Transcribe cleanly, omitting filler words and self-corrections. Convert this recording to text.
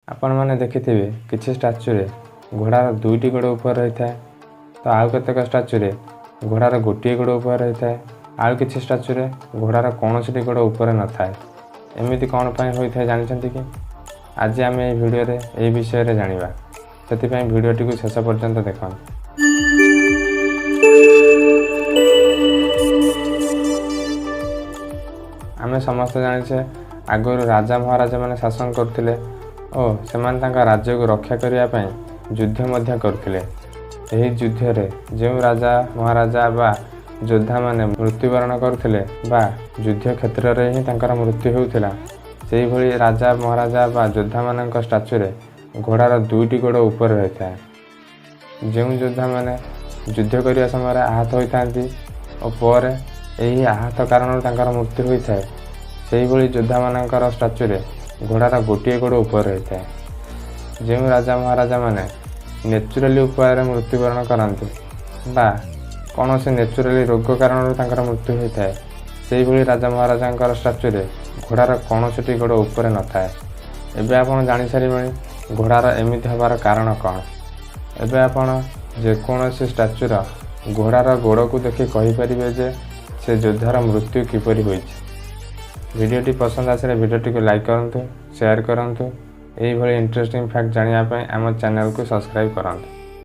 आपण मैंने देखिथिबे किछि स्टाच्यू रे घोड़ार दुईटी गोड़ ऊपर रही था, तो आउ केतेक स्टाच्यू रे घोड़ार गोटे गोड़ ऊपर रही था, आउ किछि स्टाच्यू रे घोड़ार कौनसी गोड़ ऊपर न थाए। एमिति कौन पई होइथाय जानिछन्ति कि? आज आम ए भिडियो रे ए विषय रे जानिबा, सेतिपई भिडियोटी को शेष पर्यंत देखन। आमे समस्त जानिछे आगुरु राजा महाराजा माने शासन करथिले और सेमान तांका राज्य को रक्षा करिया पई युद्ध मध्य करथिले। एही युद्ध रे जो राजा महाराजा बा योद्धा माने मृत्युवरण करथिले बा युद्ध क्षेत्र रे ही तांकर मृत्यु होउथिला, सेही भली राजा महाराजा बा योद्धा मानक स्टाच्यू रे घोड़ार दुईटी गोड़ ऊपर रहिथा। जो योद्धा माने युद्ध करिया समय आहत होइथांती और पर एही आहत कारण तांकर मृत्यु होइथाय, सेही भली योद्धा मानकर स्टाच्यू रे घोड़ार गोटे गोड़ ऊपर रही है। जो राजा महाराजा माने नेचुराली उपाय मृत्युवरण करते बा कौन से नेचुराली रोग कारण तांकर मृत्यु होता है, से भली राजा महाराजा स्टाच्यू रे घोड़ार कौनसी गोड़ ऊपर न थाए। एबे आपण जानि सारिबेनी घोड़ार एमिति हबार कारण कौन। एबे आपण जेकोसी स्टाच्यूर घोड़ार गोड़ को देखि कहि परिबे जे से योद्धार मृत्यु किपरि होइछि। वीडियोटी पसंद आसले वीडियोटी को लाइक करंतु, शेयर करंतु। यही भली इंटरेस्टिंग फैक्ट जानिया पई आम चैनल को सब्सक्राइब करंतु।